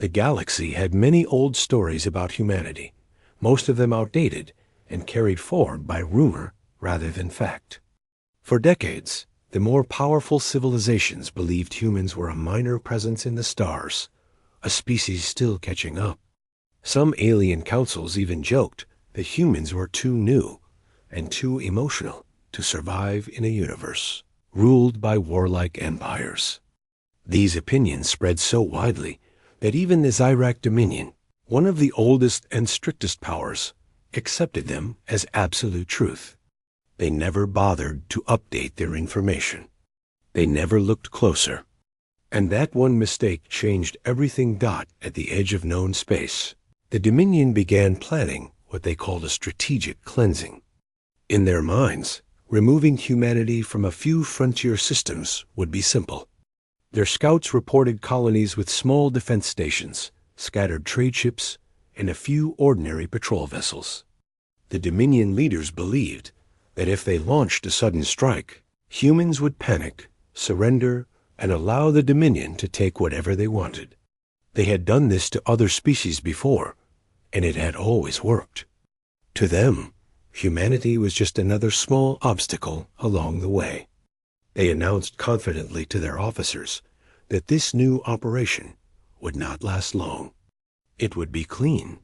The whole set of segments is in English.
The galaxy had many old stories about humanity, most of them outdated and carried forward by rumor rather than fact. For decades, the more powerful civilizations believed humans were a minor presence in the stars, a species still catching up. Some alien councils even joked that humans were too new and too emotional to survive in a universe ruled by warlike empires. These opinions spread so widely that even the Zyrak Dominion, one of the oldest and strictest powers, accepted them as absolute truth. They never bothered to update their information. They never looked closer. And that one mistake changed everything. At the edge of known space, the Dominion began planning what they called a strategic cleansing. In their minds, removing humanity from a few frontier systems would be simple. Their scouts reported colonies with small defense stations, scattered trade ships, and a few ordinary patrol vessels. The Dominion leaders believed that if they launched a sudden strike, humans would panic, surrender, and allow the Dominion to take whatever they wanted. They had done this to other species before, and it had always worked. To them, humanity was just another small obstacle along the way. They announced confidently to their officers that this new operation would not last long. It would be clean,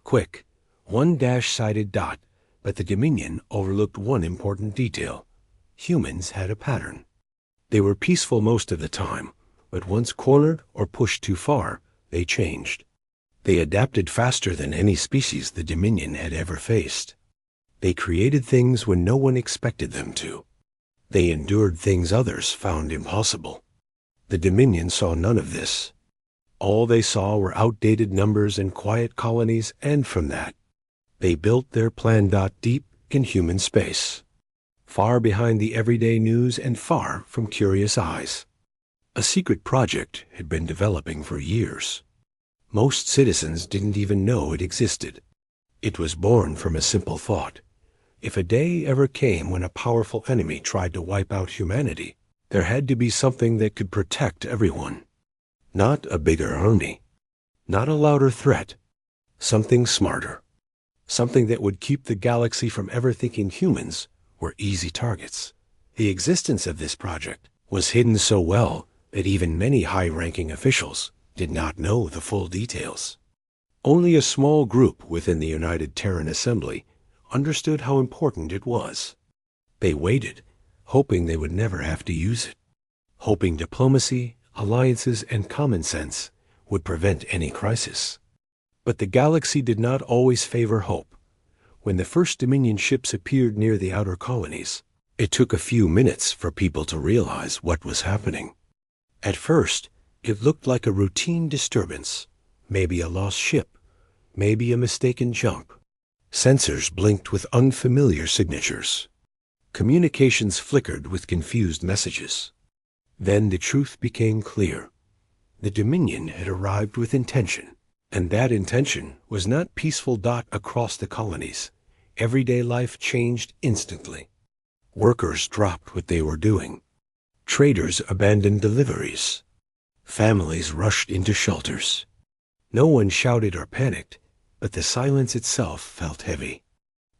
quick, one dash-sided dot, but the Dominion overlooked one important detail. Humans had a pattern. They were peaceful most of the time, but once cornered or pushed too far, they changed. They adapted faster than any species the Dominion had ever faced. They created things when no one expected them to. They endured things others found impossible. The Dominion saw none of this. All they saw were outdated numbers and quiet colonies, and from that, they built their plan. Deep in human space, far behind the everyday news and far from curious eyes. A secret project had been developing for years. Most citizens didn't even know it existed. It was born from a simple thought. If a day ever came when a powerful enemy tried to wipe out humanity, there had to be something that could protect everyone. Not a bigger army, not a louder threat, something smarter. Something that would keep the galaxy from ever thinking humans were easy targets. The existence of this project was hidden so well that even many high-ranking officials did not know the full details. Only a small group within the United Terran Assembly understood how important it was. They waited, hoping they would never have to use it, hoping diplomacy, alliances, and common sense would prevent any crisis. But the galaxy did not always favor hope. When the first Dominion ships appeared near the outer colonies, it took a few minutes for people to realize what was happening. At first, it looked like a routine disturbance, maybe a lost ship, maybe a mistaken jump. Sensors blinked with unfamiliar signatures. Communications flickered with confused messages. Then the truth became clear. The Dominion had arrived with intention. And that intention was not peaceful. Across the colonies, everyday life changed instantly. Workers dropped what they were doing. Traders abandoned deliveries. Families rushed into shelters. No one shouted or panicked, but the silence itself felt heavy.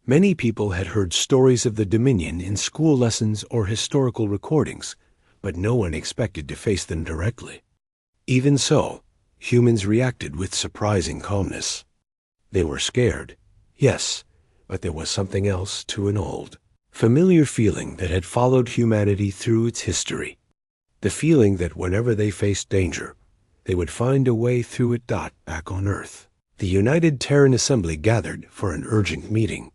Many people had heard stories of the Dominion in school lessons or historical recordings, but no one expected to face them directly. Even so, humans reacted with surprising calmness. They were scared, yes, but there was something else to an old, familiar feeling that had followed humanity through its history. The feeling that whenever they faced danger, they would find a way through it. Back on Earth, the United Terran Assembly gathered for an urgent meeting.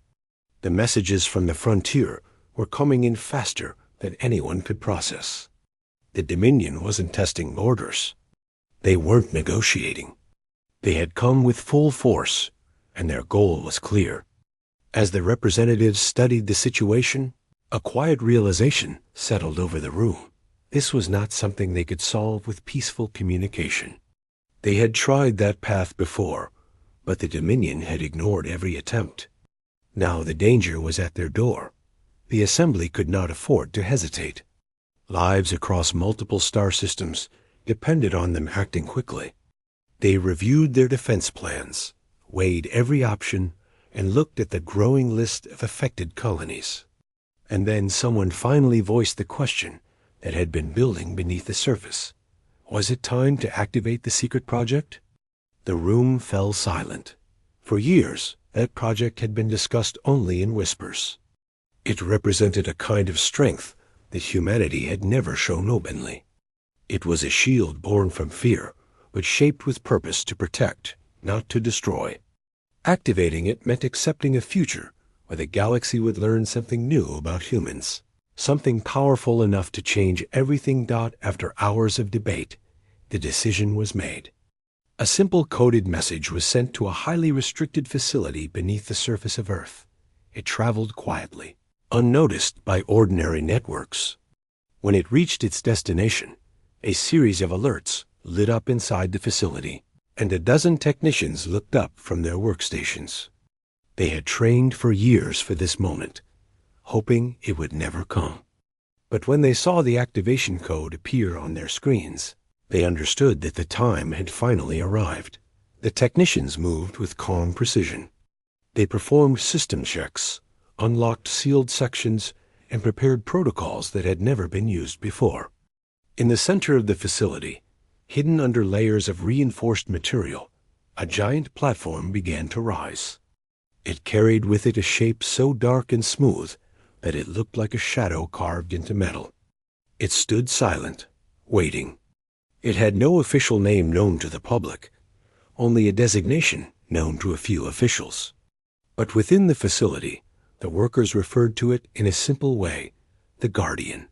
The messages from the frontier were coming in faster than anyone could process. The Dominion wasn't testing borders. They weren't negotiating. They had come with full force, and their goal was clear. As the representatives studied the situation, a quiet realization settled over the room. This was not something they could solve with peaceful communication. They had tried that path before, but the Dominion had ignored every attempt. Now the danger was at their door. The Assembly could not afford to hesitate. Lives across multiple star systems depended on them acting quickly. They reviewed their defense plans, weighed every option, and looked at the growing list of affected colonies. And then someone finally voiced the question that had been building beneath the surface. Was it time to activate the secret project? The room fell silent. For years, that project had been discussed only in whispers. It represented a kind of strength that humanity had never shown openly. It was a shield born from fear, but shaped with purpose to protect, not to destroy. Activating it meant accepting a future where the galaxy would learn something new about humans, something powerful enough to change everything. After hours of debate, the decision was made. A simple coded message was sent to a highly restricted facility beneath the surface of Earth. It traveled quietly, unnoticed by ordinary networks. When it reached its destination, a series of alerts lit up inside the facility, and a dozen technicians looked up from their workstations. They had trained for years for this moment, hoping it would never come. But when they saw the activation code appear on their screens, they understood that the time had finally arrived. The technicians moved with calm precision. They performed system checks, unlocked sealed sections, and prepared protocols that had never been used before. In the center of the facility, hidden under layers of reinforced material, a giant platform began to rise. It carried with it a shape so dark and smooth that it looked like a shadow carved into metal. It stood silent, waiting. It had no official name known to the public, only a designation known to a few officials. But within the facility, the workers referred to it in a simple way, the Guardian.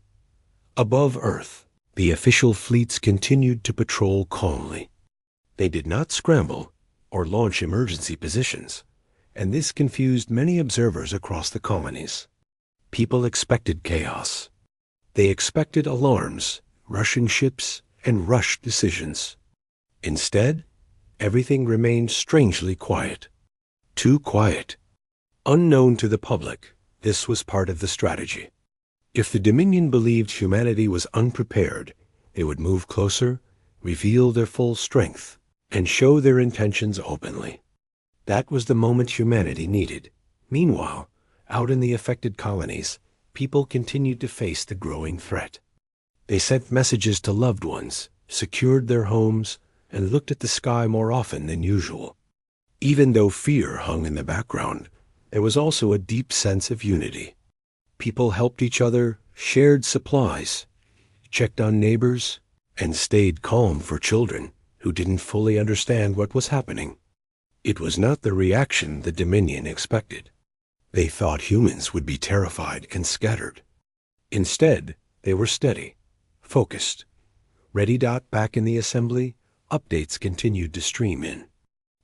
Above Earth, the official fleets continued to patrol calmly. They did not scramble or launch emergency positions, and this confused many observers across the colonies. People expected chaos. They expected alarms, rushing ships, and rushed decisions. Instead, everything remained strangely quiet. Too quiet. Unknown to the public, this was part of the strategy. If the Dominion believed humanity was unprepared, they would move closer, reveal their full strength, and show their intentions openly. That was the moment humanity needed. Meanwhile, out in the affected colonies, people continued to face the growing threat. They sent messages to loved ones, secured their homes, and looked at the sky more often than usual. Even though fear hung in the background, there was also a deep sense of unity. People helped each other, shared supplies, checked on neighbors, and stayed calm for children who didn't fully understand what was happening. It was not the reaction the Dominion expected. They thought humans would be terrified and scattered. Instead, they were steady, focused. Ready. Back in the assembly, updates continued to stream in.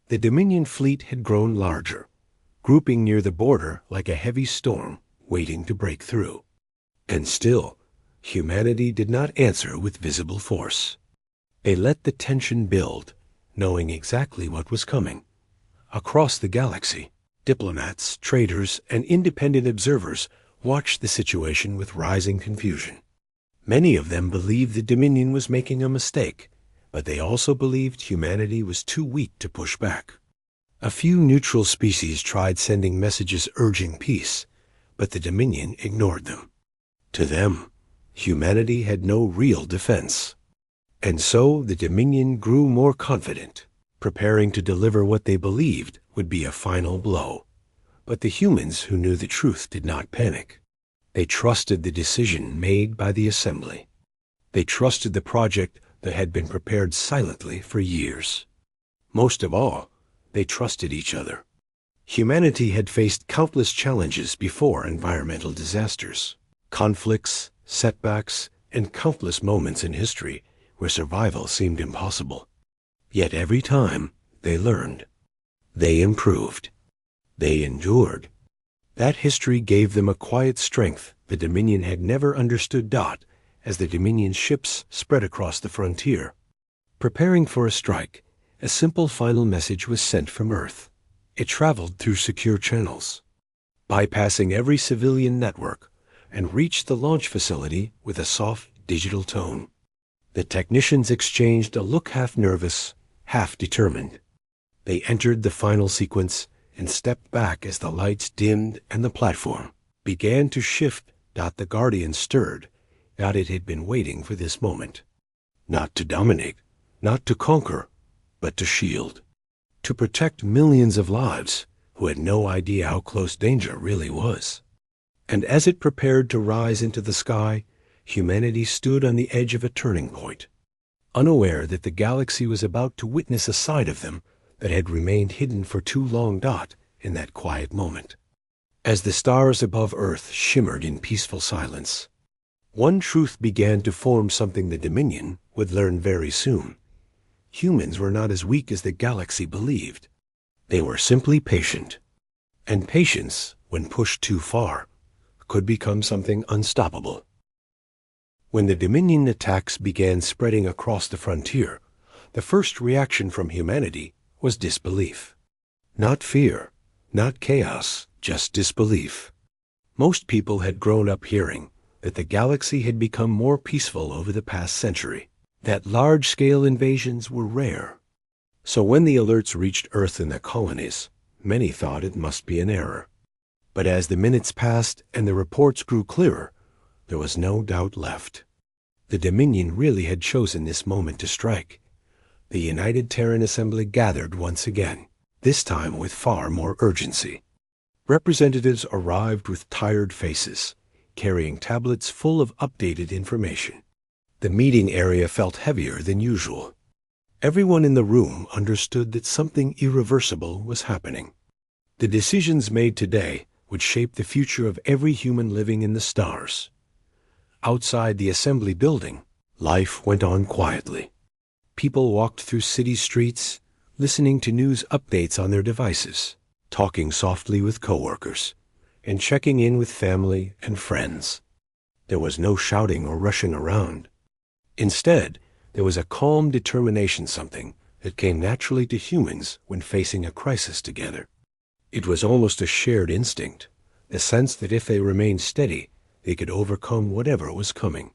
The Dominion fleet had grown larger, grouping near the border like a heavy storm waiting to break through. And still, humanity did not answer with visible force. They let the tension build, knowing exactly what was coming. Across the galaxy, diplomats, traders, and independent observers watched the situation with rising confusion. Many of them believed the Dominion was making a mistake, but they also believed humanity was too weak to push back. A few neutral species tried sending messages urging peace, but the Dominion ignored them. To them, humanity had no real defense. And so the Dominion grew more confident, preparing to deliver what they believed would be a final blow. But the humans who knew the truth did not panic. They trusted the decision made by the assembly. They trusted the project that had been prepared silently for years. Most of all, they trusted each other. Humanity had faced countless challenges before environmental disasters, conflicts, setbacks, and countless moments in history where survival seemed impossible. Yet every time, they learned. They improved. They endured. That history gave them a quiet strength the Dominion had never understood. As the Dominion ships spread across the frontier, preparing for a strike, a simple final message was sent from Earth. It traveled through secure channels, bypassing every civilian network, and reached the launch facility with a soft digital tone. The technicians exchanged a look half nervous, half determined. They entered the final sequence and stepped back as the lights dimmed and the platform began to shift. The Guardian stirred. It had been waiting for this moment. Not to dominate, not to conquer, but to shield. To protect millions of lives who had no idea how close danger really was. And as it prepared to rise into the sky, humanity stood on the edge of a turning point, unaware that the galaxy was about to witness a side of them that had remained hidden for too long. In that quiet moment, as the stars above Earth shimmered in peaceful silence, one truth began to form, something the Dominion would learn very soon. Humans were not as weak as the galaxy believed. They were simply patient. And patience, when pushed too far, could become something unstoppable. When the Dominion attacks began spreading across the frontier, the first reaction from humanity was disbelief. Not fear, not chaos, just disbelief. Most people had grown up hearing that the galaxy had become more peaceful over the past century, that large-scale invasions were rare. So when the alerts reached Earth in the colonies, many thought it must be an error. But as the minutes passed and the reports grew clearer, there was no doubt left. The Dominion really had chosen this moment to strike. The United Terran Assembly gathered once again, this time with far more urgency. Representatives arrived with tired faces, carrying tablets full of updated information. The meeting area felt heavier than usual. Everyone in the room understood that something irreversible was happening. The decisions made today would shape the future of every human living in the stars. Outside the assembly building, life went on quietly. People walked through city streets, listening to news updates on their devices, talking softly with coworkers, and checking in with family and friends. There was no shouting or rushing around. Instead, there was a calm determination, something that came naturally to humans when facing a crisis together. It was almost a shared instinct, a sense that if they remained steady, they could overcome whatever was coming.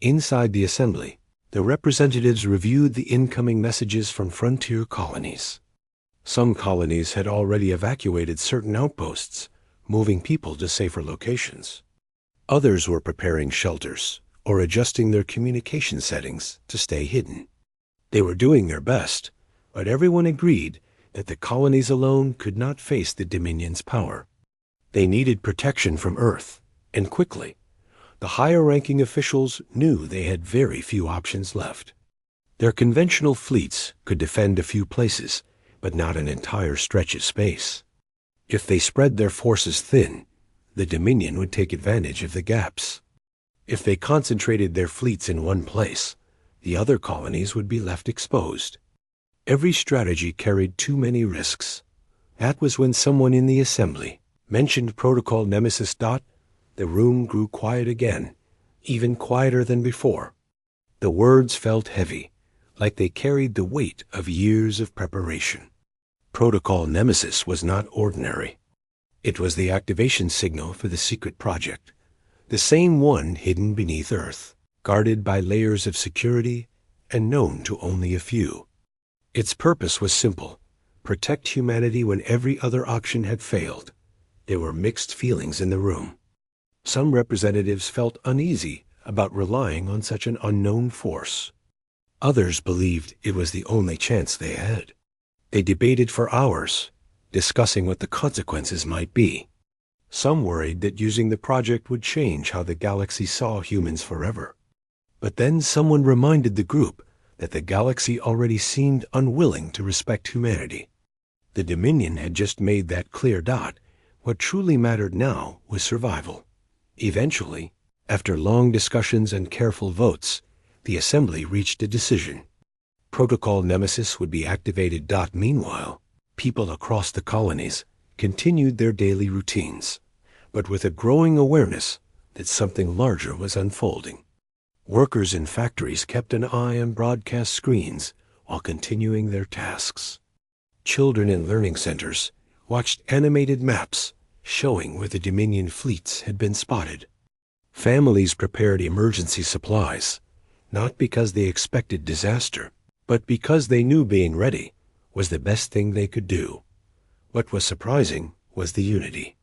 Inside the assembly, the representatives reviewed the incoming messages from frontier colonies. Some colonies had already evacuated certain outposts, moving people to safer locations. Others were preparing shelters or adjusting their communication settings to stay hidden. They were doing their best, but everyone agreed that the colonies alone could not face the Dominion's power. They needed protection from Earth, and quickly. The higher-ranking officials knew they had very few options left. Their conventional fleets could defend a few places, but not an entire stretch of space. If they spread their forces thin, the Dominion would take advantage of the gaps. If they concentrated their fleets in one place, the other colonies would be left exposed. Every strategy carried too many risks. That was when someone in the assembly mentioned Protocol Nemesis. The room grew quiet again, even quieter than before. The words felt heavy, like they carried the weight of years of preparation. Protocol Nemesis was not ordinary. It was the activation signal for the secret project, the same one hidden beneath Earth, guarded by layers of security and known to only a few. Its purpose was simple: protect humanity when every other option had failed. There were mixed feelings in the room. Some representatives felt uneasy about relying on such an unknown force. Others believed it was the only chance they had. They debated for hours, discussing what the consequences might be. Some worried that using the project would change how the galaxy saw humans forever. But then someone reminded the group that the galaxy already seemed unwilling to respect humanity. The Dominion had just made that clear. What truly mattered now was survival. Eventually, after long discussions and careful votes, the Assembly reached a decision. Protocol Nemesis would be activated. Meanwhile, people across the colonies continued their daily routines, but with a growing awareness that something larger was unfolding. Workers in factories kept an eye on broadcast screens while continuing their tasks. Children in learning centers watched animated maps showing where the Dominion fleets had been spotted. Families prepared emergency supplies, not because they expected disaster, But because they knew being ready was the best thing they could do, what was surprising was the unity.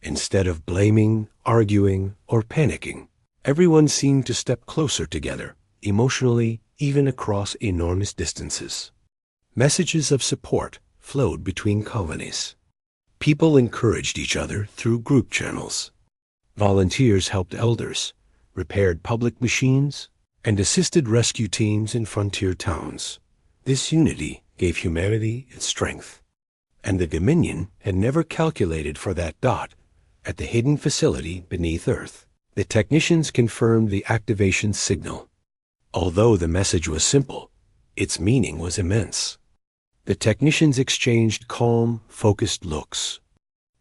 Instead of blaming, arguing, or panicking, everyone seemed to step closer together, emotionally, even across enormous distances. Messages of support flowed between colonies. People encouraged each other through group channels. Volunteers helped elders, repaired public machines, and assisted rescue teams in frontier towns. This unity gave humanity its strength. And the Dominion had never calculated for that dot at the hidden facility beneath Earth. The technicians confirmed the activation signal. Although the message was simple, its meaning was immense. The technicians exchanged calm, focused looks.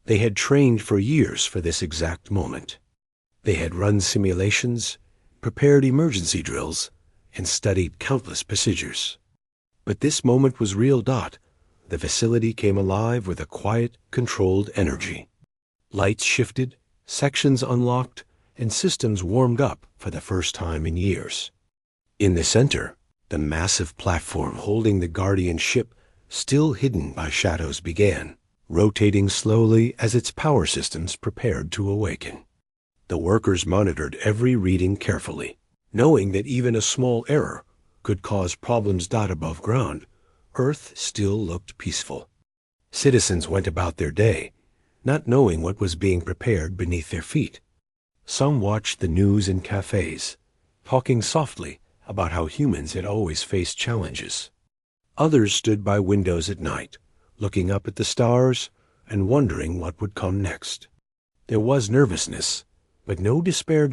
They had trained for years for this exact moment. They had run simulations, prepared emergency drills, and studied countless procedures. But this moment was real. The facility came alive with a quiet, controlled energy. Lights shifted, sections unlocked, and systems warmed up for the first time in years. In the center, the massive platform holding the Guardian ship, still hidden by shadows, began, rotating slowly as its power systems prepared to awaken. The workers monitored every reading carefully, knowing that even a small error could cause problems. Above ground, Earth still looked peaceful. Citizens went about their day, not knowing what was being prepared beneath their feet. Some watched the news in cafes, talking softly about how humans had always faced challenges. Others stood by windows at night, looking up at the stars and wondering what would come next. There was nervousness, but no despair.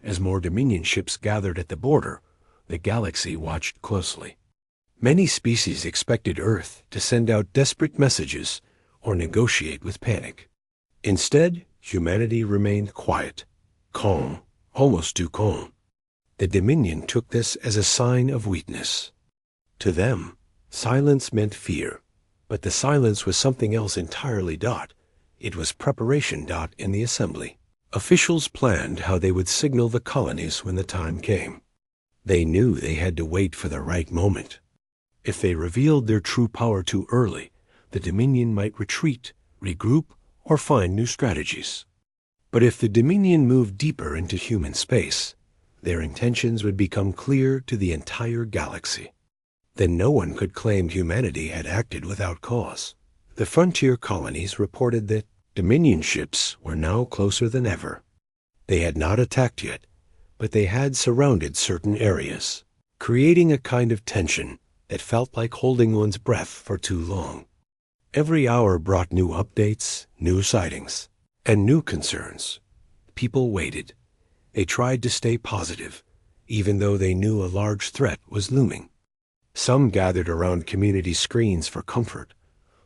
As more Dominion ships gathered at the border, the galaxy watched closely. Many species expected Earth to send out desperate messages or negotiate with panic. Instead, humanity remained quiet, calm, almost too calm. The Dominion took this as a sign of weakness. To them, silence meant fear, but the silence was something else entirely. It was preparation. In the assembly, officials planned how they would signal the colonies when the time came. They knew they had to wait for the right moment. If they revealed their true power too early, the Dominion might retreat, regroup, or find new strategies. But if the Dominion moved deeper into human space, their intentions would become clear to the entire galaxy. Then no one could claim humanity had acted without cause. The frontier colonies reported that Dominion ships were now closer than ever. They had not attacked yet, but they had surrounded certain areas, creating a kind of tension that felt like holding one's breath for too long. Every hour brought new updates, new sightings, and new concerns. People waited. They tried to stay positive, even though they knew a large threat was looming. Some gathered around community screens for comfort,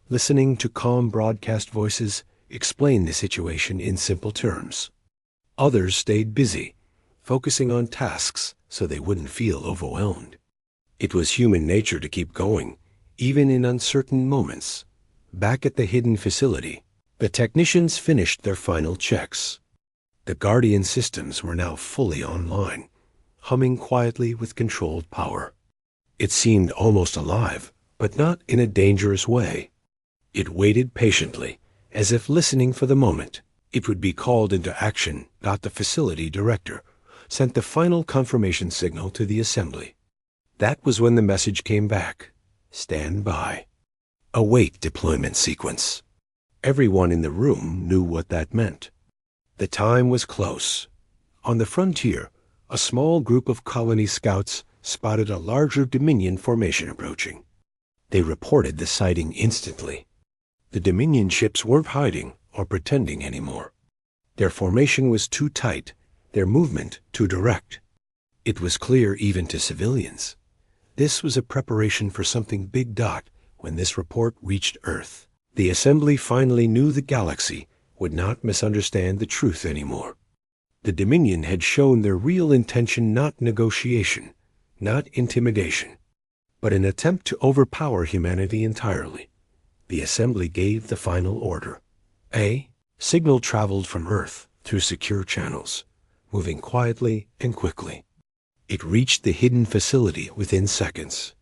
listening to calm broadcast voices explain the situation in simple terms. Others stayed busy, focusing on tasks so they wouldn't feel overwhelmed. It was human nature to keep going, even in uncertain moments. Back at the hidden facility, the technicians finished their final checks. The Guardian systems were now fully online, humming quietly with controlled power. It seemed almost alive, but not in a dangerous way. It waited patiently, as if listening for the moment it would be called into action. The facility director sent the final confirmation signal to the assembly. That was when the message came back. Stand by. Await deployment sequence. Everyone in the room knew what that meant. The time was close. On the frontier, a small group of colony scouts spotted a larger Dominion formation approaching. They reported the sighting instantly. The Dominion ships weren't hiding or pretending anymore. Their formation was too tight, their movement too direct. It was clear even to civilians. This was a preparation for something big. When this report reached Earth, the assembly finally knew the galaxy would not misunderstand the truth anymore. The Dominion had shown their real intention, not negotiation, not intimidation, but an attempt to overpower humanity entirely. The assembly gave the final order. A signal traveled from Earth through secure channels, moving quietly and quickly. It reached the hidden facility within seconds.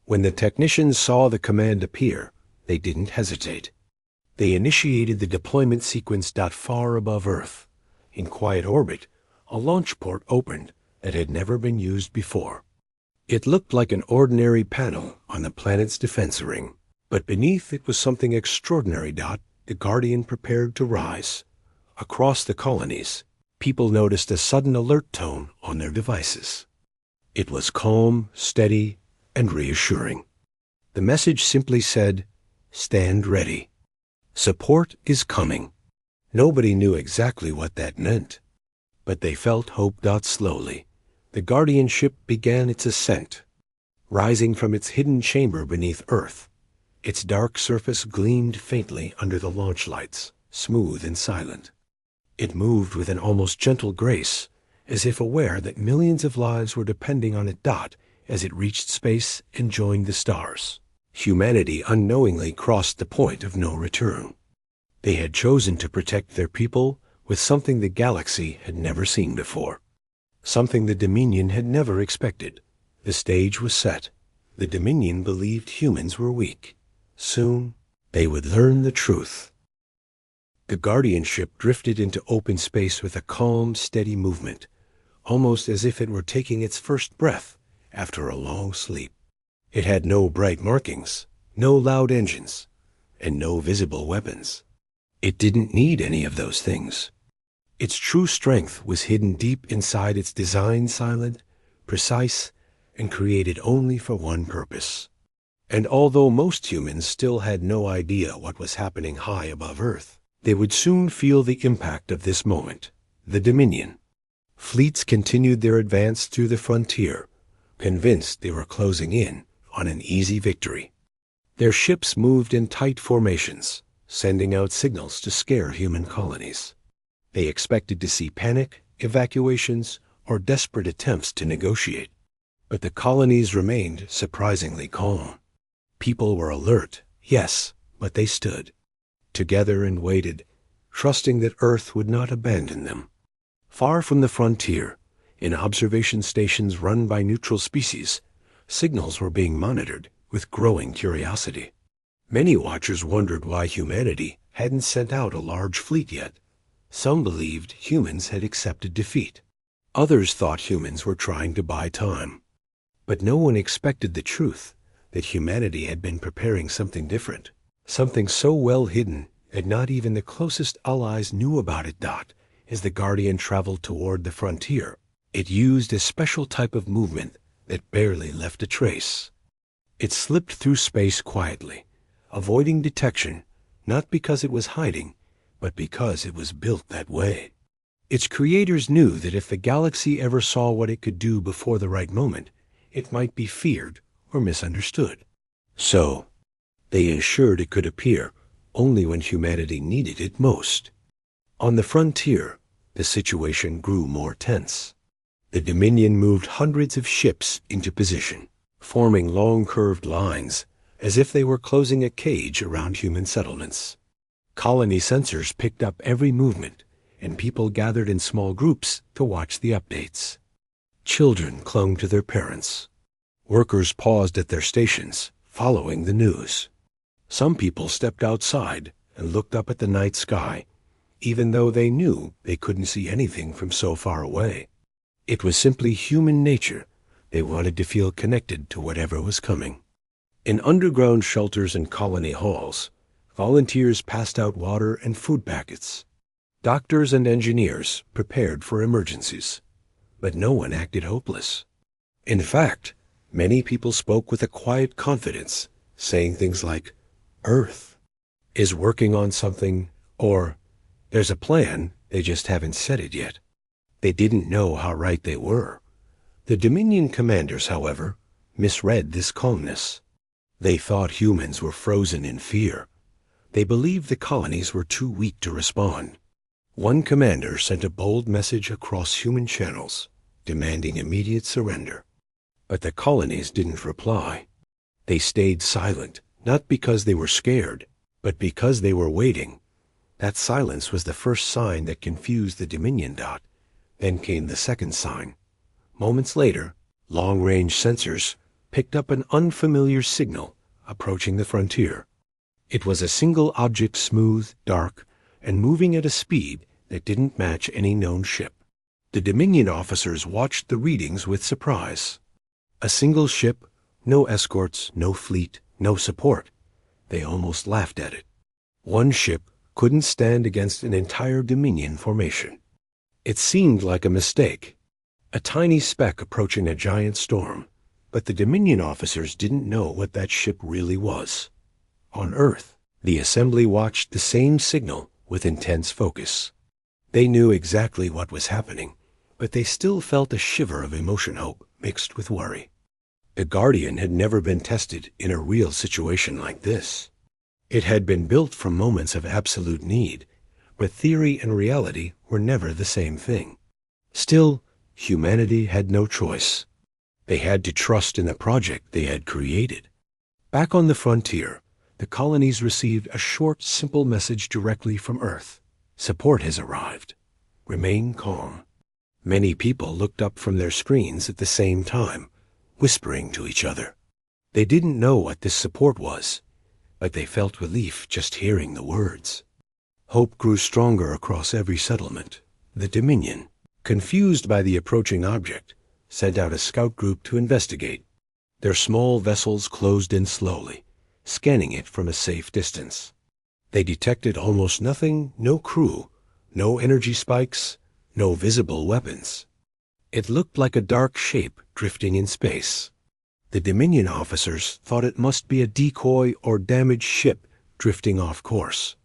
When the technicians saw the command appear, they didn't hesitate. They initiated the deployment sequence. Far above Earth, in quiet orbit, a launch port opened that had never been used before. It looked like an ordinary panel on the planet's defense ring, but beneath it was something extraordinary. The Guardian prepared to rise. Across the colonies, people noticed a sudden alert tone on their devices. It was calm, steady, and reassuring. The message simply said, "Stand ready. Support is coming." Nobody knew exactly what that meant, but they felt hope. Slowly, the Guardian ship began its ascent. Rising from its hidden chamber beneath Earth, its dark surface gleamed faintly under the launch lights, smooth and silent. It moved with an almost gentle grace, as if aware that millions of lives were depending on it. As it reached space and joined the stars, humanity unknowingly crossed the point of no return. They had chosen to protect their people with something the galaxy had never seen before, something the Dominion had never expected. The stage was set. The Dominion believed humans were weak. Soon, they would learn the truth. The Guardian ship drifted into open space with a calm, steady movement, almost as if it were taking its first breath after a long sleep. It had no bright markings, no loud engines, and no visible weapons. It didn't need any of those things. Its true strength was hidden deep inside its design, silent, precise, and created only for one purpose. And although most humans still had no idea what was happening high above Earth, they would soon feel the impact of this moment. The Dominion. Fleets continued their advance through the frontier, convinced they were closing in on an easy victory. Their ships moved in tight formations, sending out signals to scare human colonies. They expected to see panic, evacuations, or desperate attempts to negotiate. But the colonies remained surprisingly calm. People were alert, yes, but they stood together and waited, trusting that Earth would not abandon them. Far from the frontier, in observation stations run by neutral species, signals were being monitored with growing curiosity. Many watchers wondered why humanity hadn't sent out a large fleet yet. Some believed humans had accepted defeat. Others thought humans were trying to buy time. But no one expected the truth, that humanity had been preparing something different, something so well hidden that not even the closest allies knew about it. As the Guardian traveled toward the frontier, it used a special type of movement that barely left a trace. It slipped through space quietly, avoiding detection, not because it was hiding, but because it was built that way. Its creators knew that if the galaxy ever saw what it could do before the right moment, it might be feared or misunderstood. So, they ensured it could appear only when humanity needed it most. On the frontier, the situation grew more tense. The Dominion moved hundreds of ships into position, forming long curved lines, as if they were closing a cage around human settlements. Colony sensors picked up every movement, and people gathered in small groups to watch the updates. Children clung to their parents. Workers paused at their stations, following the news. Some people stepped outside and looked up at the night sky, even though they knew they couldn't see anything from so far away. It was simply human nature. They wanted to feel connected to whatever was coming. In underground shelters and colony halls, volunteers passed out water and food packets. Doctors and engineers prepared for emergencies, but no one acted hopeless. In fact, many people spoke with a quiet confidence, saying things like, "Earth is working on something," or "There's a plan, they just haven't said it yet." They didn't know how right they were. The Dominion commanders, however, misread this calmness. They thought humans were frozen in fear. They believed the colonies were too weak to respond. One commander sent a bold message across human channels, demanding immediate surrender. But the colonies didn't reply. They stayed silent, not because they were scared, but because they were waiting. That silence was the first sign that confused the Dominion. Then came the second sign. Moments later, long-range sensors picked up an unfamiliar signal approaching the frontier. It was a single object, smooth, dark, and moving at a speed that didn't match any known ship. The Dominion officers watched the readings with surprise. A single ship, no escorts, no fleet, no support. They almost laughed at it. One ship couldn't stand against an entire Dominion formation. It seemed like a mistake, a tiny speck approaching a giant storm, but the Dominion officers didn't know what that ship really was. On Earth, the assembly watched the same signal with intense focus. They knew exactly what was happening, but they still felt a shiver of emotion, hope mixed with worry. The Guardian had never been tested in a real situation like this. It had been built from moments of absolute need, but theory and reality were never the same thing. Still, humanity had no choice. They had to trust in the project they had created. Back on the frontier, the colonies received a short, simple message directly from Earth. Support has arrived. Remain calm. Many people looked up from their screens at the same time, whispering to each other. They didn't know what this support was, but they felt relief just hearing the words. Hope grew stronger across every settlement. The Dominion, confused by the approaching object, sent out a scout group to investigate. Their small vessels closed in slowly, scanning it from a safe distance. They detected almost nothing, no crew, no energy spikes, no visible weapons. It looked like a dark shape drifting in space. The Dominion officers thought it must be a decoy or damaged ship drifting off course.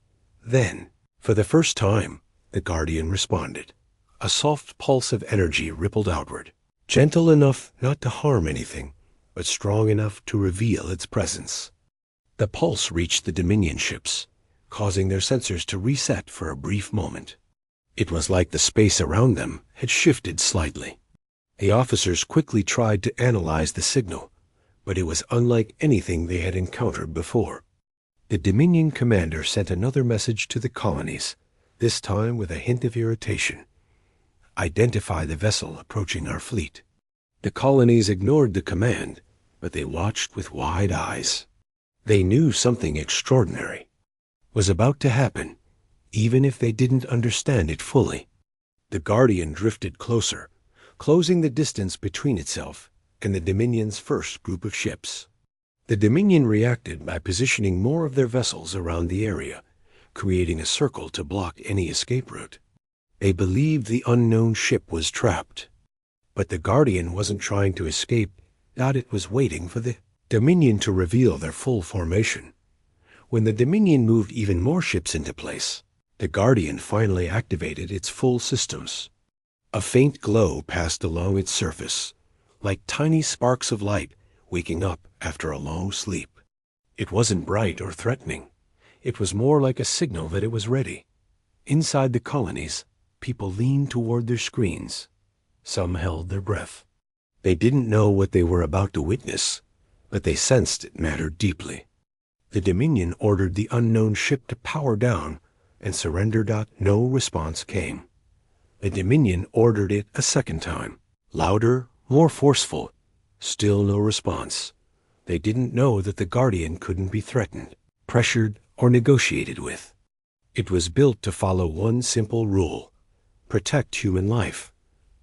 Then, for the first time, the Guardian responded. A soft pulse of energy rippled outward, gentle enough not to harm anything, but strong enough to reveal its presence. The pulse reached the Dominion ships, causing their sensors to reset for a brief moment. It was like the space around them had shifted slightly. The officers quickly tried to analyze the signal, but it was unlike anything they had encountered before. The Dominion commander sent another message to the colonies, this time with a hint of irritation. Identify the vessel approaching our fleet. The colonies ignored the command, but they watched with wide eyes. They knew something extraordinary was about to happen, even if they didn't understand it fully. The Guardian drifted closer, closing the distance between itself and the Dominion's first group of ships. The Dominion reacted by positioning more of their vessels around the area, creating a circle to block any escape route. They believed the unknown ship was trapped. But the Guardian wasn't trying to escape, it was waiting for the Dominion to reveal their full formation. When the Dominion moved even more ships into place, the Guardian finally activated its full systems. A faint glow passed along its surface, like tiny sparks of light waking up after a long sleep. It wasn't bright or threatening. It was more like a signal that it was ready. Inside the colonies, people leaned toward their screens. Some held their breath. They didn't know what they were about to witness, but they sensed it mattered deeply. The Dominion ordered the unknown ship to power down and surrender. No response came. The Dominion ordered it a second time, louder, more forceful. Still no response. They didn't know that the Guardian couldn't be threatened, pressured, or negotiated with. It was built to follow one simple rule: protect human life.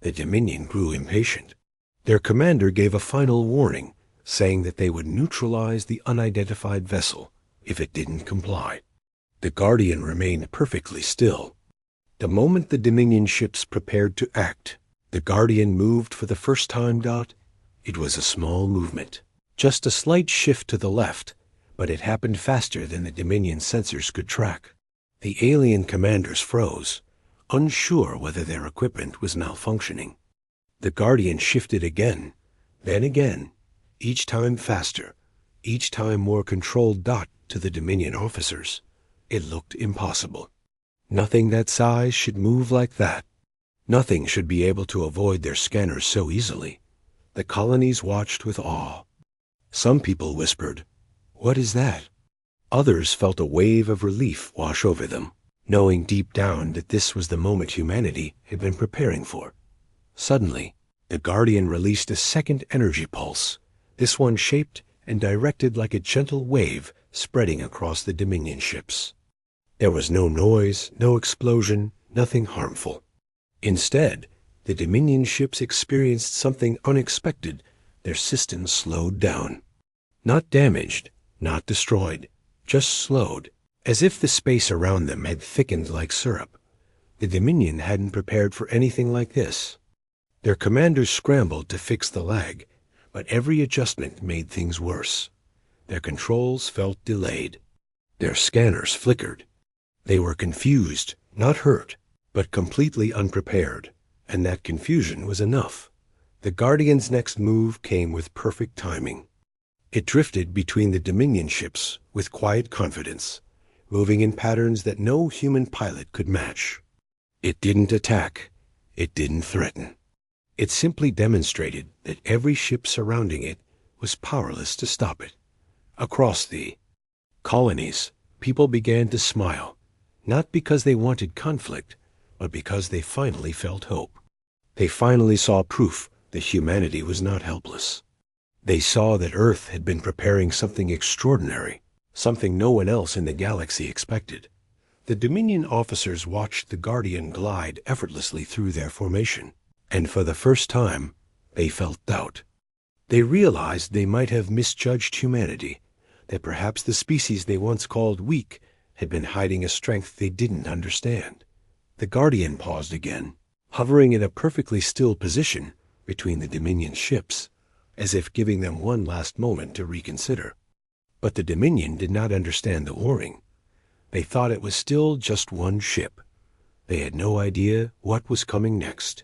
The Dominion grew impatient. Their commander gave a final warning, saying that they would neutralize the unidentified vessel if it didn't comply. The Guardian remained perfectly still. The moment the Dominion ships prepared to act, the Guardian moved for the first time. It was a small movement, just a slight shift to the left, but it happened faster than the Dominion sensors could track. The alien commanders froze, unsure whether their equipment was malfunctioning. The Guardian shifted again, then again, each time faster, each time more controlled. To the Dominion officers, it looked impossible. Nothing that size should move like that. Nothing should be able to avoid their scanners so easily. The colonies watched with awe. Some people whispered, "What is that?" Others felt a wave of relief wash over them, knowing deep down that this was the moment humanity had been preparing for. Suddenly, the Guardian released a second energy pulse, this one shaped and directed like a gentle wave spreading across the Dominion ships. There was no noise, no explosion, nothing harmful. Instead, the Dominion ships experienced something unexpected. Their systems slowed down. Not damaged, not destroyed, just slowed, as if the space around them had thickened like syrup. The Dominion hadn't prepared for anything like this. Their commanders scrambled to fix the lag, but every adjustment made things worse. Their controls felt delayed. Their scanners flickered. They were confused, not hurt, but completely unprepared, and that confusion was enough. The Guardian's next move came with perfect timing. It drifted between the Dominion ships with quiet confidence, moving in patterns that no human pilot could match. It didn't attack. It didn't threaten. It simply demonstrated that every ship surrounding it was powerless to stop it. Across the colonies, people began to smile, not because they wanted conflict, but because they finally felt hope. They finally saw proof that humanity was not helpless. They saw that Earth had been preparing something extraordinary, something no one else in the galaxy expected. The Dominion officers watched the Guardian glide effortlessly through their formation, and for the first time, they felt doubt. They realized they might have misjudged humanity, that perhaps the species they once called weak had been hiding a strength they didn't understand. The Guardian paused again, hovering in a perfectly still position between the Dominion ships, as if giving them one last moment to reconsider. But the Dominion did not understand the warning. They thought it was still just one ship. They had no idea what was coming next.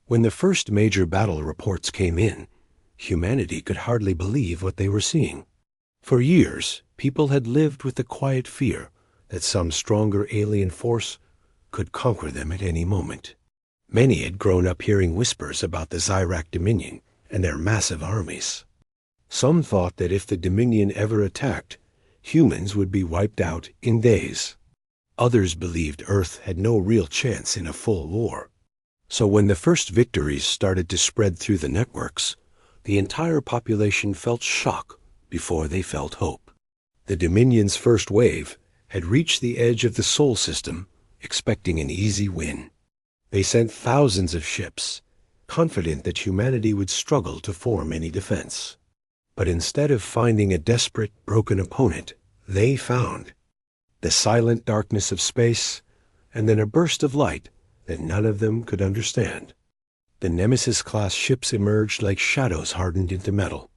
When the first major battle reports came in, humanity could hardly believe what they were seeing. For years, people had lived with the quiet fear that some stronger alien force could conquer them at any moment. Many had grown up hearing whispers about the Zyrak Dominion and their massive armies. Some thought that if the Dominion ever attacked, humans would be wiped out in days. Others believed Earth had no real chance in a full war. So when the first victories started to spread through the networks, the entire population felt shock before they felt hope. The Dominion's first wave had reached the edge of the Sol system, expecting an easy win. They sent thousands of ships, confident that humanity would struggle to form any defense. But instead of finding a desperate, broken opponent, they found the silent darkness of space, and then a burst of light that none of them could understand. The Nemesis-class ships emerged like shadows hardened into metal.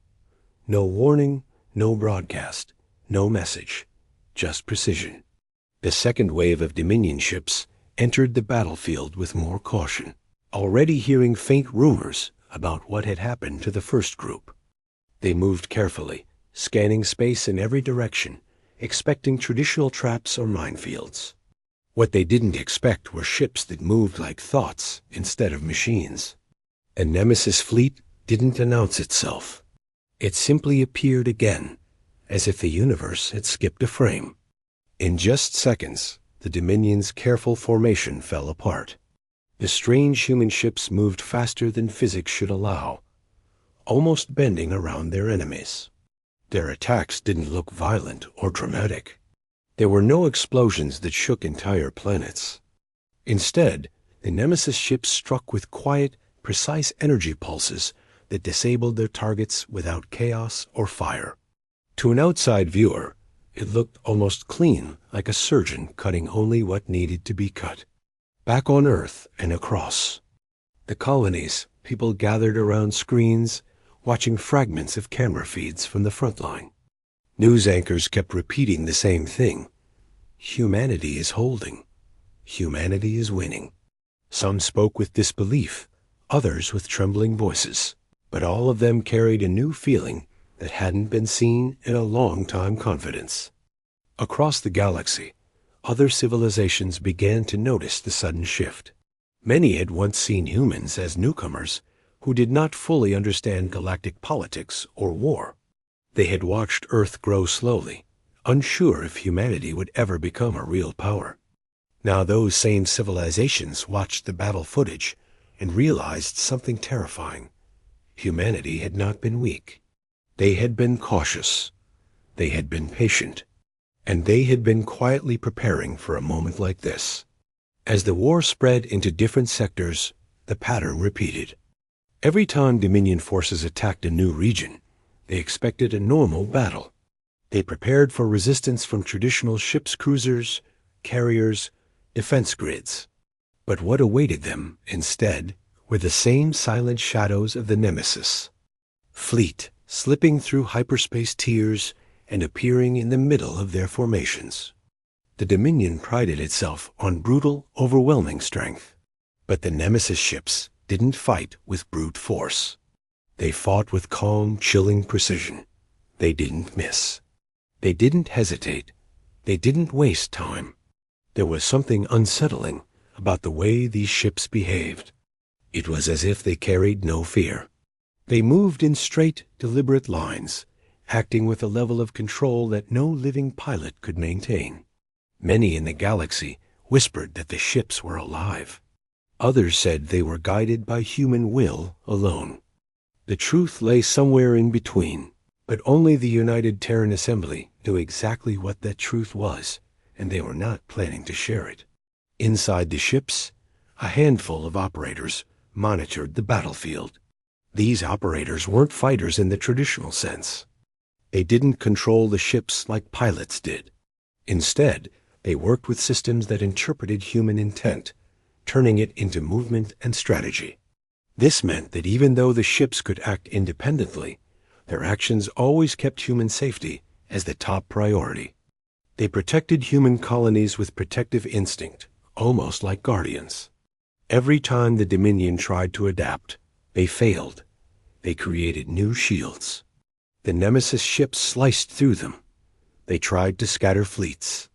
No warning, no broadcast, no message, just precision. The second wave of Dominion ships entered the battlefield with more caution, already hearing faint rumors about what had happened to the first group. They moved carefully, scanning space in every direction, expecting traditional traps or minefields. What they didn't expect were ships that moved like thoughts instead of machines. A Nemesis fleet didn't announce itself. It simply appeared again, as if the universe had skipped a frame. In just seconds, the Dominion's careful formation fell apart. The strange human ships moved faster than physics should allow, almost bending around their enemies. Their attacks didn't look violent or dramatic. There were no explosions that shook entire planets. Instead, the Nemesis ships struck with quiet, precise energy pulses that disabled their targets without chaos or fire. To an outside viewer, it looked almost clean, like a surgeon cutting only what needed to be cut. Back on Earth and across the colonies, people gathered around screens, watching fragments of camera feeds from the front line. News anchors kept repeating the same thing. Humanity is holding. Humanity is winning. Some spoke with disbelief, others with trembling voices, but all of them carried a new feeling that hadn't been seen in a long-time confidence. Across the galaxy, other civilizations began to notice the sudden shift. Many had once seen humans as newcomers who did not fully understand galactic politics or war. They had watched Earth grow slowly, unsure if humanity would ever become a real power. Now those same civilizations watched the battle footage and realized something terrifying. Humanity had not been weak. They had been cautious. They had been patient. And they had been quietly preparing for a moment like this. As the war spread into different sectors, the pattern repeated. Every time Dominion forces attacked a new region, they expected a normal battle. They prepared for resistance from traditional ships, cruisers, carriers, defense grids. But what awaited them, instead, were the same silent shadows of the nemesis. Fleet, slipping through hyperspace tiers and appearing in the middle of their formations. The Dominion prided itself on brutal, overwhelming strength. But the nemesis ships didn't fight with brute force. They fought with calm, chilling precision. They didn't miss. They didn't hesitate. They didn't waste time. There was something unsettling about the way these ships behaved. It was as if they carried no fear. They moved in straight, deliberate lines, acting with a level of control that no living pilot could maintain. Many in the galaxy whispered that the ships were alive. Others said they were guided by human will alone. The truth lay somewhere in between, but only the United Terran Assembly knew exactly what that truth was, and they were not planning to share it. Inside the ships, a handful of operators monitored the battlefield. These operators weren't fighters in the traditional sense. They didn't control the ships like pilots did. Instead, they worked with systems that interpreted human intent, turning it into movement and strategy. This meant that even though the ships could act independently, their actions always kept human safety as the top priority. They protected human colonies with protective instinct, almost like guardians. Every time the Dominion tried to adapt, they failed. They created new shields. The nemesis ships sliced through them. They tried to scatter fleets.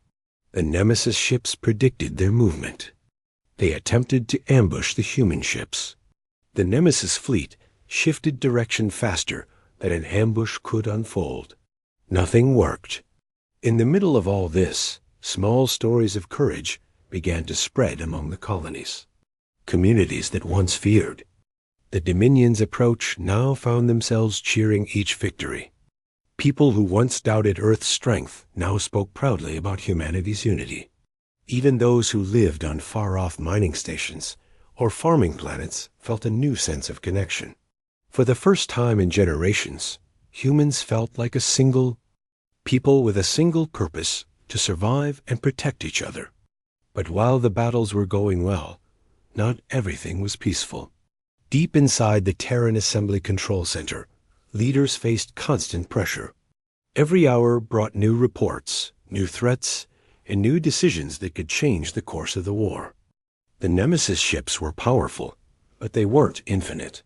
The nemesis ships predicted their movement. They attempted to ambush the human ships. The nemesis fleet shifted direction faster than an ambush could unfold. Nothing worked. In the middle of all this, small stories of courage began to spread among the colonies. Communities that once feared. The Dominion's approach now found themselves cheering each victory. People who once doubted Earth's strength now spoke proudly about humanity's unity. Even those who lived on far-off mining stations or farming planets felt a new sense of connection. For the first time in generations, humans felt like a single people with a single purpose to survive and protect each other. But while the battles were going well, not everything was peaceful. Deep inside the Terran Assembly Control Center, leaders faced constant pressure. Every hour brought new reports, new threats, and new decisions that could change the course of the war. The Nemesis ships were powerful, but they weren't infinite.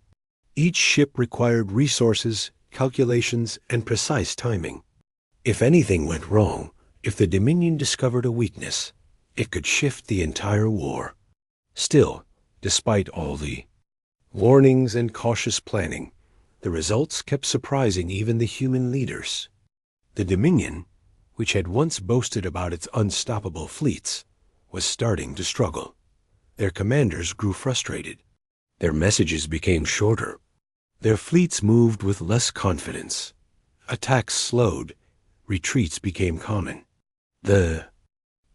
Each ship required resources, calculations, and precise timing. If anything went wrong, if the Dominion discovered a weakness, it could shift the entire war. Still, despite all the warnings and cautious planning, the results kept surprising even the human leaders. The Dominion, which had once boasted about its unstoppable fleets, was starting to struggle. Their commanders grew frustrated. Their messages became shorter. Their fleets moved with less confidence. Attacks slowed. Retreats became common. The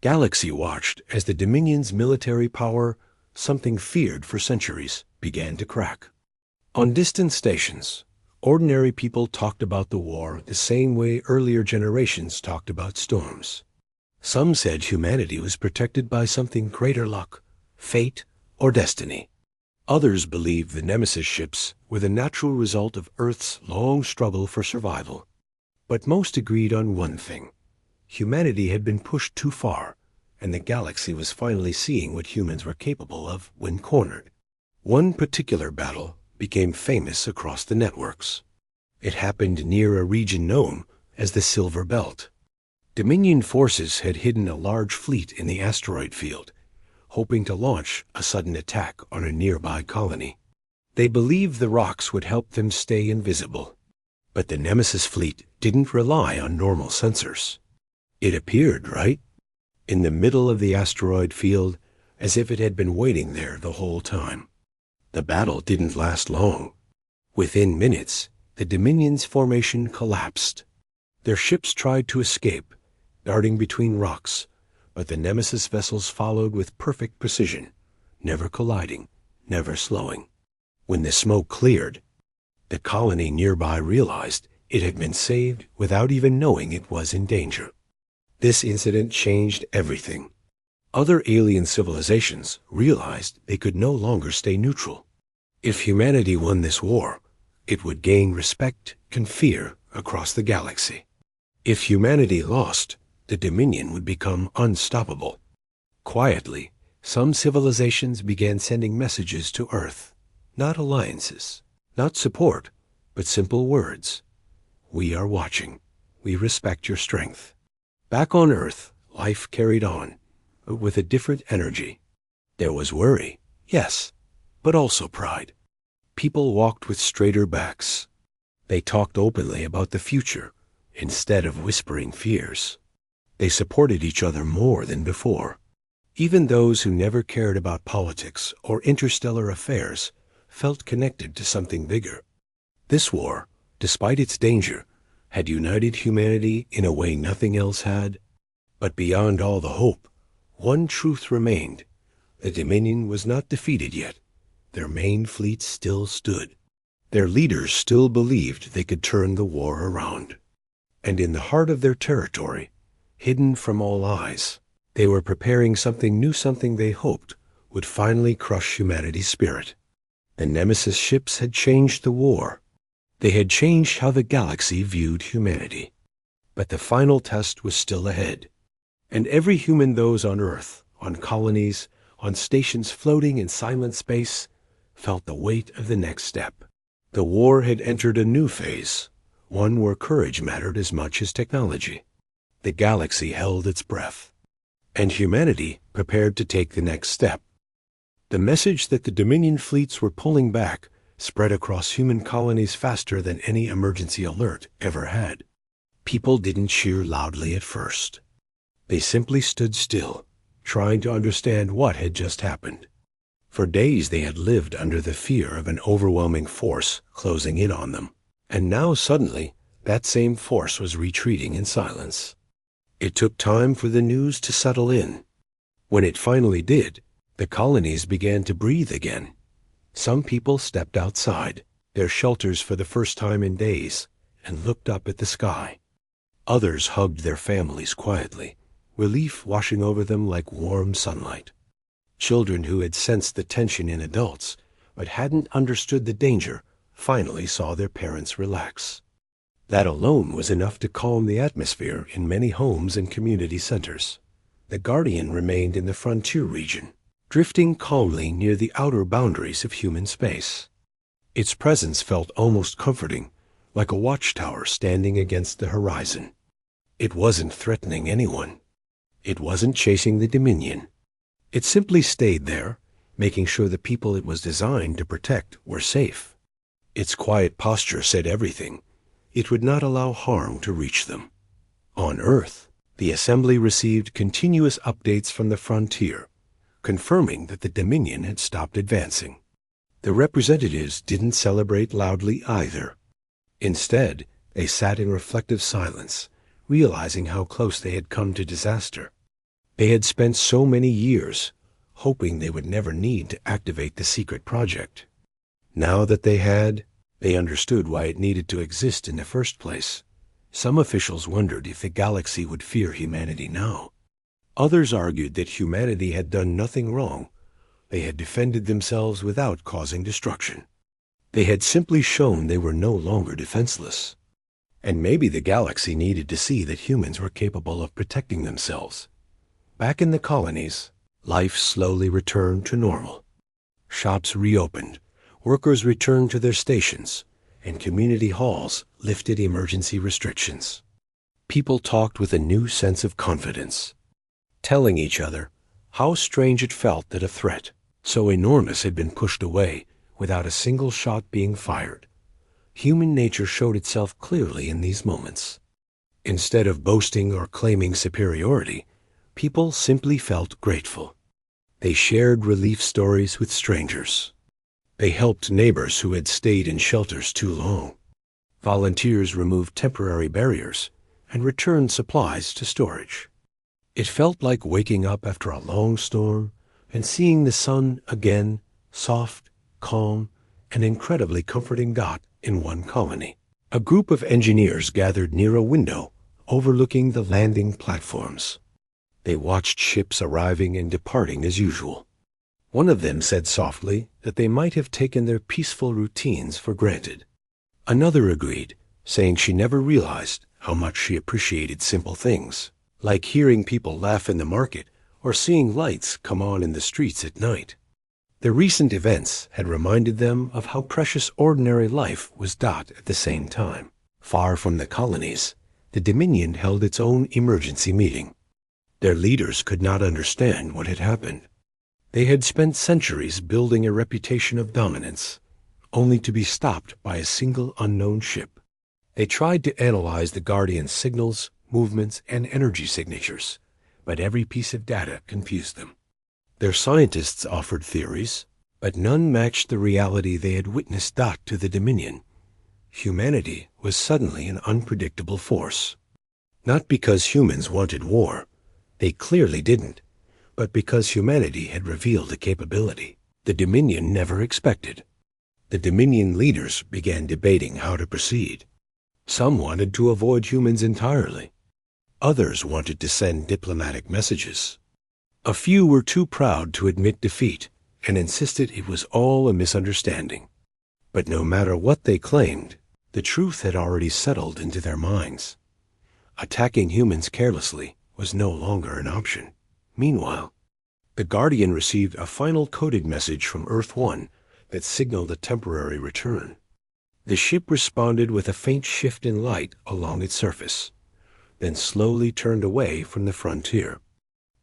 galaxy watched as the Dominion's military power, something feared for centuries, began to crack. On distant stations, ordinary people talked about the war the same way earlier generations talked about storms. Some said humanity was protected by something greater luck, fate, or destiny. Others believed the Nemesis ships were the natural result of Earth's long struggle for survival. But most agreed on one thing. Humanity had been pushed too far, and the galaxy was finally seeing what humans were capable of when cornered. One particular battle became famous across the networks. It happened near a region known as the Silver Belt. Dominion forces had hidden a large fleet in the asteroid field, hoping to launch a sudden attack on a nearby colony. They believed the rocks would help them stay invisible. But the Nemesis fleet didn't rely on normal sensors. It appeared, right, in the middle of the asteroid field, as if it had been waiting there the whole time. The battle didn't last long. Within minutes, the Dominion's formation collapsed. Their ships tried to escape, darting between rocks, but the Nemesis vessels followed with perfect precision, never colliding, never slowing. When the smoke cleared, the colony nearby realized it had been saved without even knowing it was in danger. This incident changed everything. Other alien civilizations realized they could no longer stay neutral. If humanity won this war, it would gain respect and fear across the galaxy. If humanity lost, the Dominion would become unstoppable. Quietly, some civilizations began sending messages to Earth, not alliances, not support, but simple words. We are watching. We respect your strength. Back on Earth, life carried on, but with a different energy. There was worry, yes, but also pride. People walked with straighter backs. They talked openly about the future instead of whispering fears. They supported each other more than before. Even those who never cared about politics or interstellar affairs felt connected to something bigger. This war, despite its danger, had united humanity in a way nothing else had. But beyond all the hope, one truth remained. The Dominion was not defeated yet. Their main fleet still stood. Their leaders still believed they could turn the war around. And in the heart of their territory, hidden from all eyes, they were preparing something new, something they hoped would finally crush humanity's spirit. The Nemesis ships had changed the war. They had changed how the galaxy viewed humanity. But the final test was still ahead. And every human, those on Earth, on colonies, on stations floating in silent space, felt the weight of the next step. The war had entered a new phase, one where courage mattered as much as technology. The galaxy held its breath, and humanity prepared to take the next step. The message that the Dominion fleets were pulling back spread across human colonies faster than any emergency alert ever had. People didn't cheer loudly at first. They simply stood still, trying to understand what had just happened. For days they had lived under the fear of an overwhelming force closing in on them, and now suddenly that same force was retreating in silence. It took time for the news to settle in. When it finally did, the colonies began to breathe again. Some people stepped outside, their shelters for the first time in days, and looked up at the sky. Others hugged their families quietly, relief washing over them like warm sunlight. Children who had sensed the tension in adults, but hadn't understood the danger, finally saw their parents relax. That alone was enough to calm the atmosphere in many homes and community centers. The Guardian remained in the frontier region, drifting calmly near the outer boundaries of human space. Its presence felt almost comforting, like a watchtower standing against the horizon. It wasn't threatening anyone. It wasn't chasing the Dominion. It simply stayed there, making sure the people it was designed to protect were safe. Its quiet posture said everything. It would not allow harm to reach them. On Earth, the Assembly received continuous updates from the frontier, confirming that the Dominion had stopped advancing. The representatives didn't celebrate loudly either. Instead, they sat in reflective silence, realizing how close they had come to disaster. They had spent so many years hoping they would never need to activate the secret project. Now that they had, they understood why it needed to exist in the first place. Some officials wondered if the galaxy would fear humanity now. Others argued that humanity had done nothing wrong. They had defended themselves without causing destruction. They had simply shown they were no longer defenseless. And maybe the galaxy needed to see that humans were capable of protecting themselves. Back in the colonies, life slowly returned to normal. Shops reopened, workers returned to their stations, and community halls lifted emergency restrictions. People talked with a new sense of confidence, telling each other how strange it felt that a threat so enormous had been pushed away without a single shot being fired. Human nature showed itself clearly in these moments. Instead of boasting or claiming superiority, people simply felt grateful. They shared relief stories with strangers. They helped neighbors who had stayed in shelters too long. Volunteers removed temporary barriers and returned supplies to storage. It felt like waking up after a long storm and seeing the sun again, soft, calm, and incredibly comforting dot in one colony. A group of engineers gathered near a window overlooking the landing platforms. They watched ships arriving and departing as usual. One of them said softly that they might have taken their peaceful routines for granted. Another agreed, saying she never realized how much she appreciated simple things, like hearing people laugh in the market or seeing lights come on in the streets at night. The recent events had reminded them of how precious ordinary life was at the same time. Far from the colonies, the Dominion held its own emergency meeting. Their leaders could not understand what had happened. They had spent centuries building a reputation of dominance, only to be stopped by a single unknown ship. They tried to analyze the Guardian's signals, movements, and energy signatures, but every piece of data confused them. Their scientists offered theories, but none matched the reality they had witnessed to the Dominion. Humanity was suddenly an unpredictable force. Not because humans wanted war, they clearly didn't, but because humanity had revealed a capability the Dominion never expected. The Dominion leaders began debating how to proceed. Some wanted to avoid humans entirely. Others wanted to send diplomatic messages. A few were too proud to admit defeat and insisted it was all a misunderstanding. But no matter what they claimed, the truth had already settled into their minds. Attacking humans carelessly was no longer an option. Meanwhile, the Guardian received a final coded message from Earth-1 that signaled a temporary return. The ship responded with a faint shift in light along its surface, then slowly turned away from the frontier.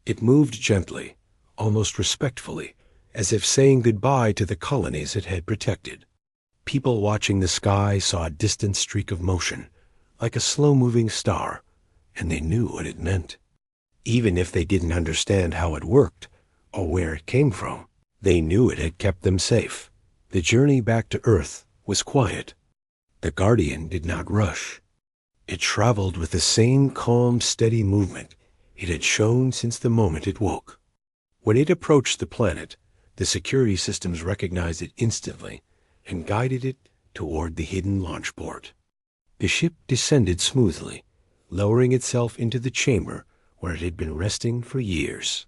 It moved gently, almost respectfully, as if saying goodbye to the colonies it had protected. People watching the sky saw a distant streak of motion, like a slow-moving star, and they knew what it meant. Even if they didn't understand how it worked or where it came from, they knew it had kept them safe. The journey back to Earth was quiet. The Guardian did not rush. It traveled with the same calm, steady movement it had shown since the moment it woke. When it approached the planet, the security systems recognized it instantly and guided it toward the hidden launch port. The ship descended smoothly, lowering itself into the chamber where it had been resting for years.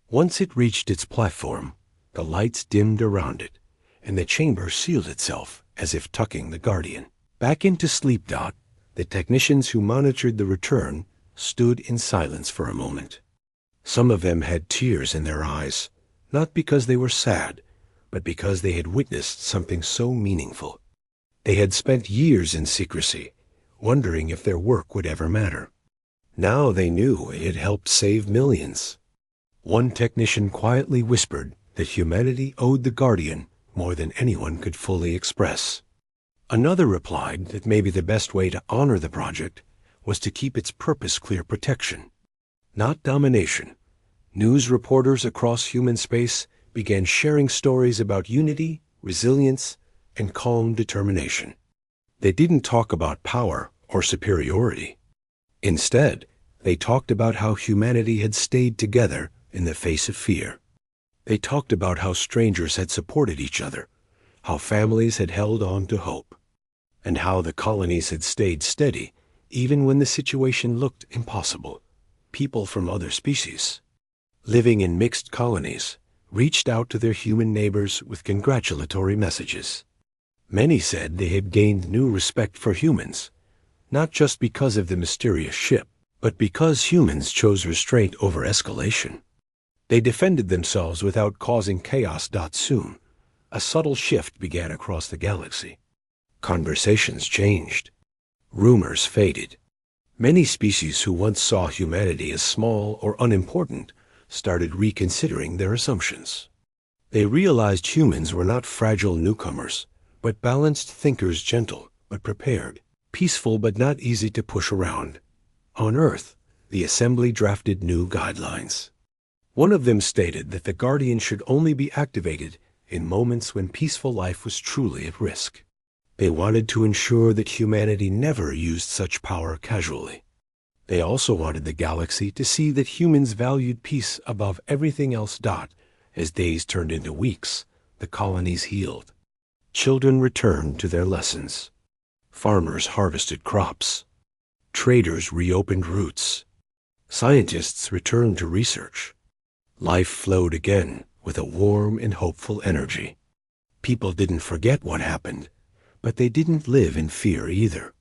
Once it reached its platform, the lights dimmed around it, and the chamber sealed itself as if tucking the Guardian back into sleep. The technicians who monitored the return stood in silence for a moment. Some of them had tears in their eyes, not because they were sad, but because they had witnessed something so meaningful. They had spent years in secrecy, wondering if their work would ever matter. Now they knew it had helped save millions. One technician quietly whispered that humanity owed the Guardian more than anyone could fully express. Another replied that maybe the best way to honor the project was to keep its purpose clear: protection, not domination. News reporters across human space began sharing stories about unity, resilience, and calm determination. They didn't talk about power or superiority. Instead, they talked about how humanity had stayed together in the face of fear. They talked about how strangers had supported each other, how families had held on to hope, and how the colonies had stayed steady even when the situation looked impossible. People from other species, living in mixed colonies, reached out to their human neighbors with congratulatory messages. Many said they had gained new respect for humans, not just because of the mysterious ship, but because humans chose restraint over escalation. They defended themselves without causing chaos. Soon, a subtle shift began across the galaxy. Conversations changed. Rumors faded. Many species who once saw humanity as small or unimportant started reconsidering their assumptions. They realized humans were not fragile newcomers, but balanced thinkers, gentle but prepared, peaceful but not easy to push around. On Earth, the Assembly drafted new guidelines. One of them stated that the Guardian should only be activated in moments when peaceful life was truly at risk. They wanted to ensure that humanity never used such power casually. They also wanted the galaxy to see that humans valued peace above everything else. As days turned into weeks, the colonies healed. Children returned to their lessons. Farmers harvested crops. Traders reopened routes. Scientists returned to research. Life flowed again with a warm and hopeful energy. People didn't forget what happened, but they didn't live in fear either.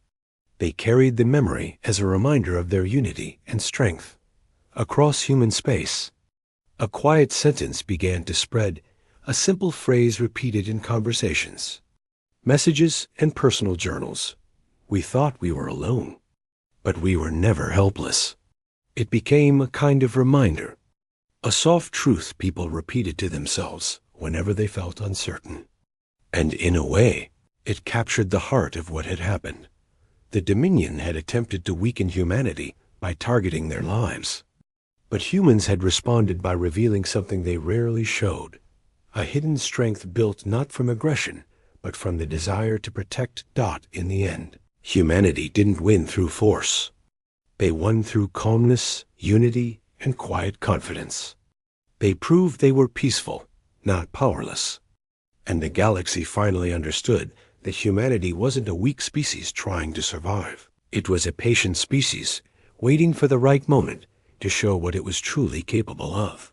They carried the memory as a reminder of their unity and strength. Across human space, a quiet sentence began to spread, a simple phrase repeated in conversations, messages, and personal journals. We thought we were alone, but we were never helpless. It became a kind of reminder, a soft truth people repeated to themselves whenever they felt uncertain. And in a way, it captured the heart of what had happened. The Dominion had attempted to weaken humanity by targeting their lives. But humans had responded by revealing something they rarely showed, a hidden strength built not from aggression, but from the desire to protect. In the end, humanity didn't win through force. They won through calmness, unity, and quiet confidence. They proved they were peaceful, not powerless. And the galaxy finally understood that humanity wasn't a weak species trying to survive. It was a patient species, waiting for the right moment to show what it was truly capable of.